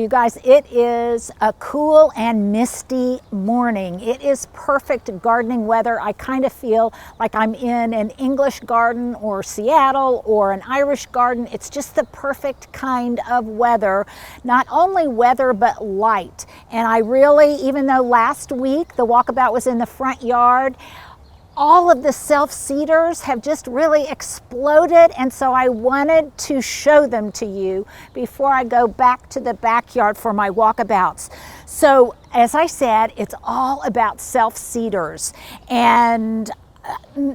Well, you guys, it is a cool and misty morning. It is perfect gardening weather. I kind of feel like I'm in an English garden or Seattle or an Irish garden. It's just the perfect kind of weather. Not only weather, but light. And I really, even though last week the Walkabout was in the front yard, all of the self-seeders have just really exploded, and so I wanted to show them to you before I go back to the backyard for my walkabouts. So as I said, it's all about self-seeders, and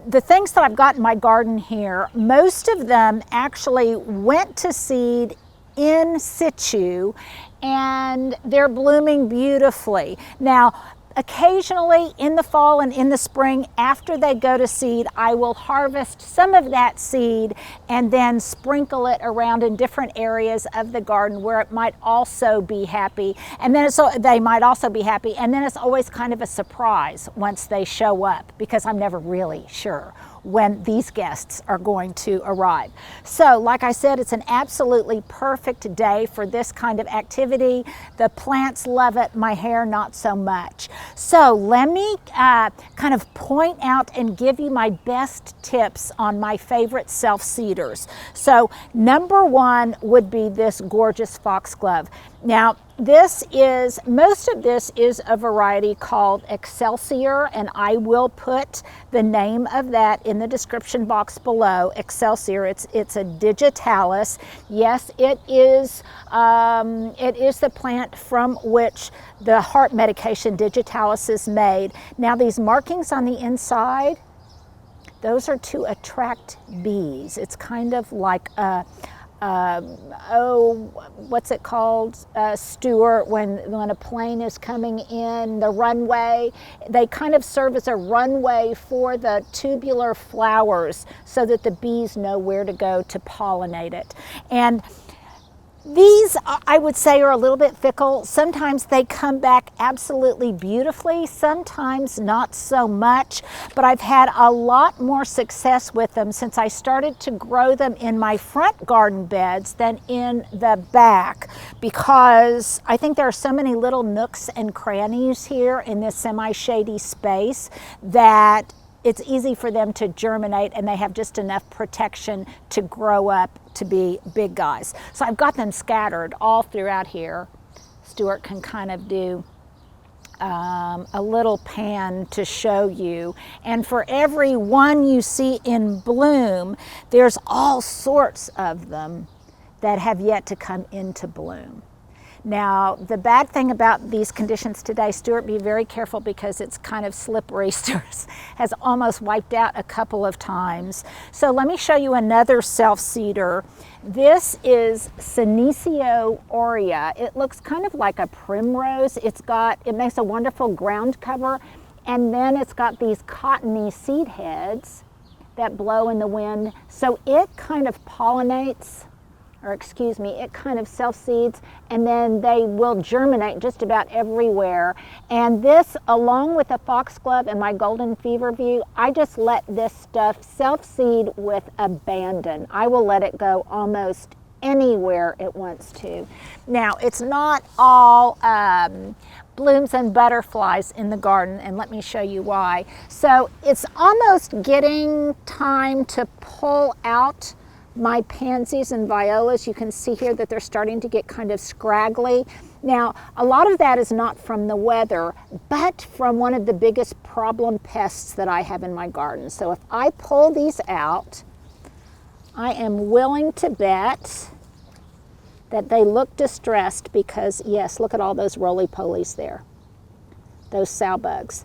the things that I've got in my garden here, most of them actually went to seed in situ, and they're blooming beautifully. Now, occasionally in the fall and in the spring, after they go to seed, I will harvest some of that seed and then sprinkle it around in different areas of the garden where it might also be happy. And then they might also be happy. And then it's always kind of a surprise once they show up, because I'm never really sure when these guests are going to arrive. So like I said, it's an absolutely perfect day for this kind of activity. The plants love it, my hair not so much. So let me kind of point out and give you my best tips on my favorite self-seeders. So number one would be this gorgeous foxglove. Now, most of this is a variety called Excelsior, and I will put the name of that in the description box below. Excelsior, it's a digitalis. Yes, it is the plant from which the heart medication digitalis is made. Now, these markings on the inside, those are to attract bees. It's kind of like a what's it called, Stuart, when a plane is coming in, the runway, they kind of serve as a runway for the tubular flowers so that the bees know where to go to pollinate it. And these, I would say, are a little bit fickle. Sometimes they come back absolutely beautifully, sometimes not so much, but I've had a lot more success with them since I started to grow them in my front garden beds than in the back, because I think there are so many little nooks and crannies here in this semi-shady space that it's easy for them to germinate, and they have just enough protection to grow up to be big guys. So I've got them scattered all throughout here. Stuart can kind of do a little pan to show you. And for every one you see in bloom, there's all sorts of them that have yet to come into bloom. Now, the bad thing about these conditions today, Stuart, be very careful because it's kind of slippery. Stuart has almost wiped out a couple of times. So let me show you another self-seeder. This is Senecio Aurea. It looks kind of like a primrose. It makes a wonderful ground cover, and then it's got these cottony seed heads that blow in the wind. So it kind of pollinates, or excuse me, it kind of self-seeds, and then they will germinate just about everywhere. And this, along with the foxglove and my golden feverfew, I just let this stuff self-seed with abandon. I will let it go almost anywhere it wants to. Now, it's not all blooms and butterflies in the garden, and let me show you why. So it's almost getting time to pull out my pansies and violas. You can see here that they're starting to get kind of scraggly. Now, a lot of that is not from the weather, but from one of the biggest problem pests that I have in my garden. So if I pull these out, I am willing to bet that they look distressed because, yes, look at all those roly-polies there, those sow bugs.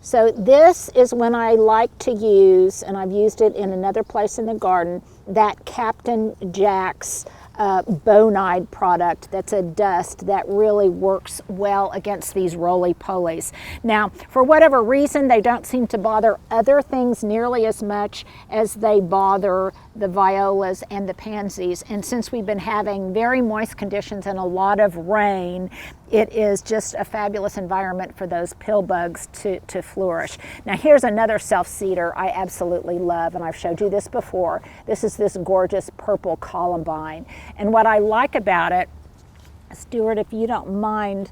So this is when I like to use, and I've used it in another place in the garden, that Captain Jack's bonide product that's a dust that really works well against these roly-polies. Now, for whatever reason, they don't seem to bother other things nearly as much as they bother the violas and the pansies. And since we've been having very moist conditions and a lot of rain, it is just a fabulous environment for those pill bugs to flourish. Now, here's another self-seeder I absolutely love, and I've showed you this before. This is this gorgeous purple Columbine. And what I like about it Stuart, if you don't mind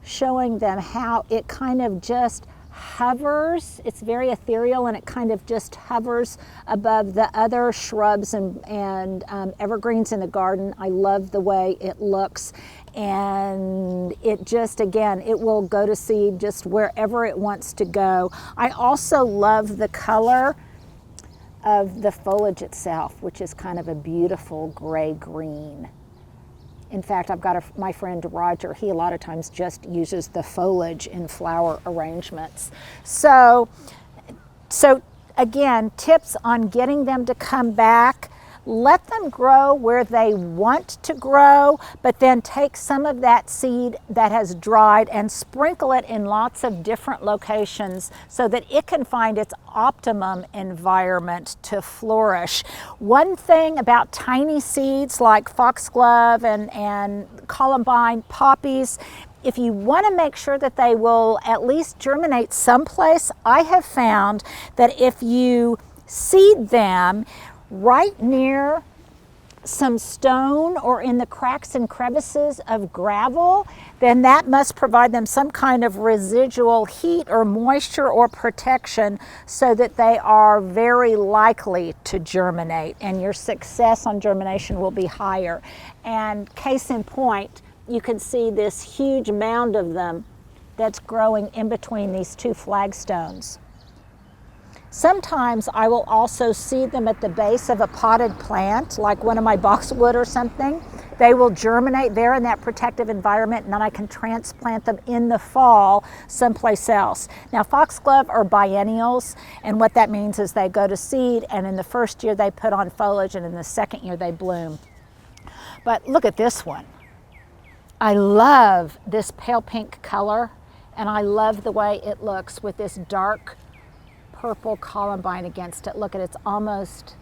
showing them how it kind of just hovers. It's very ethereal, and it kind of just hovers above the other shrubs and evergreens in the garden. I love the way it looks, and it just, again, it will go to seed just wherever it wants to go. I also love the color of the foliage itself, which is kind of a beautiful gray-green. In fact, I've got my friend Roger, he a lot of times just uses the foliage in flower arrangements. So again, tips on getting them to come back. Let them grow where they want to grow, but then take some of that seed that has dried and sprinkle it in lots of different locations so that it can find its optimum environment to flourish. One thing about tiny seeds like foxglove and Columbine, poppies, if you want to make sure that they will at least germinate someplace, I have found that if you seed them right near some stone or in the cracks and crevices of gravel, then that must provide them some kind of residual heat or moisture or protection so that they are very likely to germinate, and your success on germination will be higher. And case in point, you can see this huge mound of them that's growing in between these two flagstones. Sometimes I will also seed them at the base of a potted plant, like one of my boxwood or something. They will germinate there in that protective environment, and then I can transplant them in the fall someplace else. Now, Foxglove are biennials, and what that means is they go to seed, and in the first year they put on foliage, and in the second year they bloom. But look at this one. I love this pale pink color, and I love the way it looks with this dark purple columbine against it. Look at it, it's almost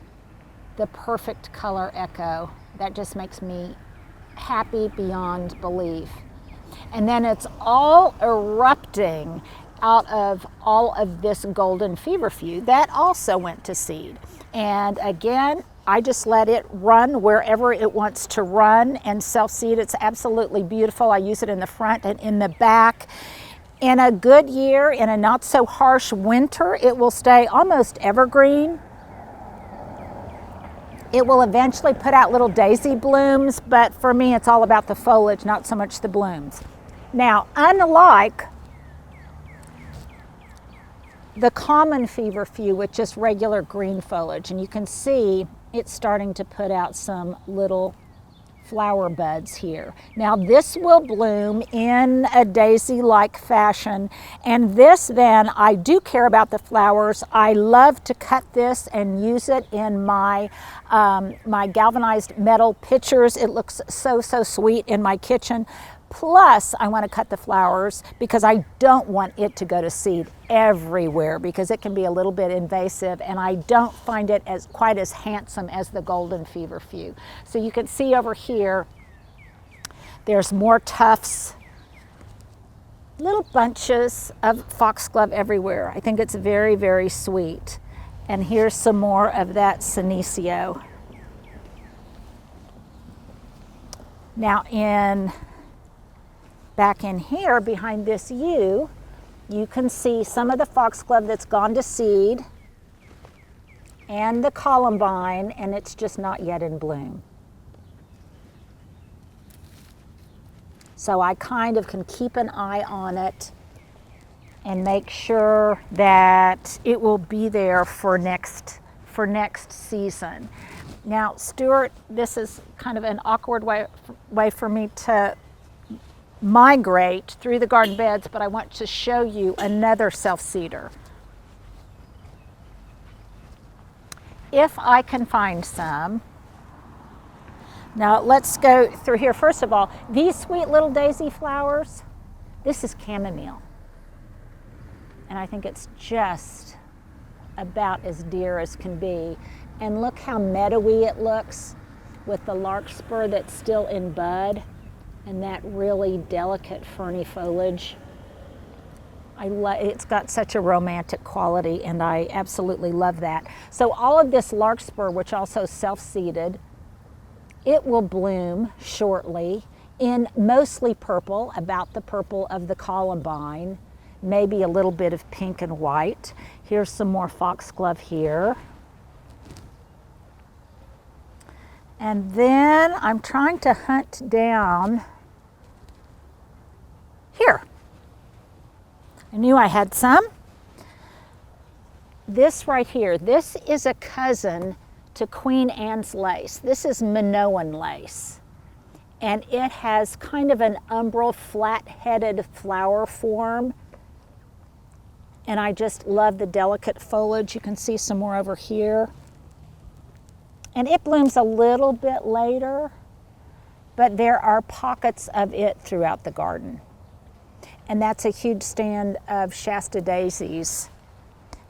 the perfect color echo. That just makes me happy beyond belief. And then it's all erupting out of all of this golden feverfew that also went to seed. And again, I just let it run wherever it wants to run and self-seed. It's absolutely beautiful. I use it in the front and in the back. In a good year, in a not so harsh winter, it will stay almost evergreen. It will eventually put out little daisy blooms, but for me it's all about the foliage, not so much the blooms. Now, unlike the common feverfew with just regular green foliage, and you can see it's starting to put out some little flower buds here. Now this will bloom in a daisy-like fashion, and this then, I do care about the flowers. I love to cut this and use it in my my galvanized metal pitchers. It looks so sweet in my kitchen. Plus, I want to cut the flowers because I don't want it to go to seed everywhere, because it can be a little bit invasive, and I don't find it as quite as handsome as the golden feverfew. So you can see over here, there's more tufts, little bunches of foxglove everywhere. I think it's very sweet. And here's some more of that Senecio. Now back in here behind this U, you can see some of the foxglove that's gone to seed and the columbine, and it's just not yet in bloom. So I kind of can keep an eye on it and make sure that it will be there for next season. Now, Stuart, this is kind of an awkward way for me to migrate through the garden beds, but I want to show you another self-seeder. If I can find some. Now let's go through here. First of all, these sweet little daisy flowers, this is chamomile. And I think it's just about as dear as can be. And look how meadowy it looks with the larkspur that's still in bud, and that really delicate ferny foliage. It's got such a romantic quality, and I absolutely love that. So all of this larkspur, which also self-seeded, it will bloom shortly in mostly purple, about the purple of the Columbine, maybe a little bit of pink and white. Here's some more foxglove here. And then I'm trying to hunt down here. I knew I had some. This right here, this is a cousin to Queen Anne's lace. This is Minoan lace. And it has kind of an umbral, flat-headed flower form. And I just love the delicate foliage. You can see some more over here. And it blooms a little bit later, but there are pockets of it throughout the garden. And that's a huge stand of Shasta daisies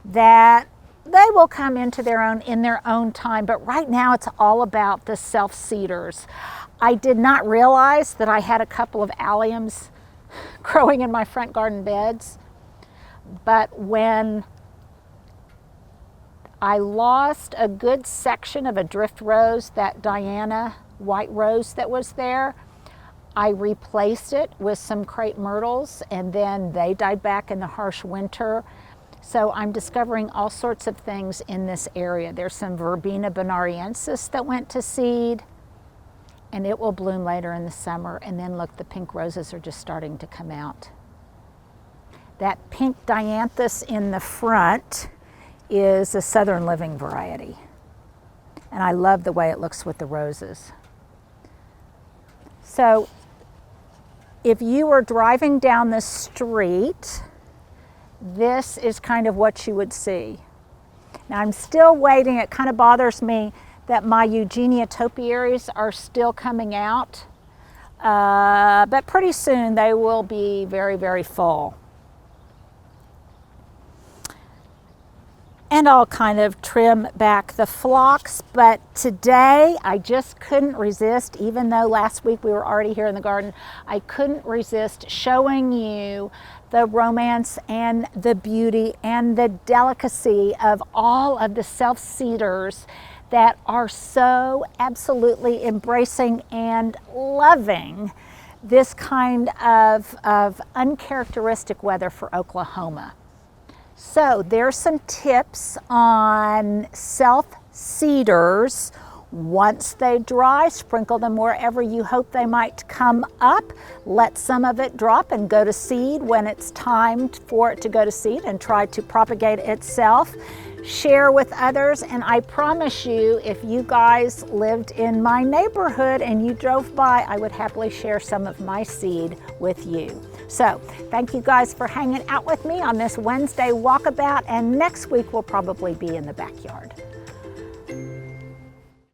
that they will come into their own in their own time, but right now it's all about the self-seeders. I did not realize that I had a couple of alliums growing in my front garden beds, but when I lost a good section of a drift rose, that Diana white rose that was there, I replaced it with some crepe myrtles, and then they died back in the harsh winter. So I'm discovering all sorts of things in this area. There's some Verbena bonariensis that went to seed, and it will bloom later in the summer. And then look, the pink roses are just starting to come out. That pink dianthus in the front is a Southern Living variety. And I love the way it looks with the roses. So if you were driving down the street, this is kind of what you would see. Now I'm still waiting. It kind of bothers me that my Eugenia topiaries are still coming out. But pretty soon they will be very, very full. And I'll kind of trim back the phlox, but today I just couldn't resist, even though last week we were already here in the garden, I couldn't resist showing you the romance and the beauty and the delicacy of all of the self-seeders that are so absolutely embracing and loving this kind of uncharacteristic weather for Oklahoma. So there's some tips on self-seeders. Once they dry, sprinkle them wherever you hope they might come up. Let some of it drop and go to seed when it's time for it to go to seed, and try to propagate itself. Share with others, and I promise you, if you guys lived in my neighborhood and you drove by, I would happily share some of my seed with you. So thank you guys for hanging out with me on this Wednesday walkabout, and next week we'll probably be in the backyard.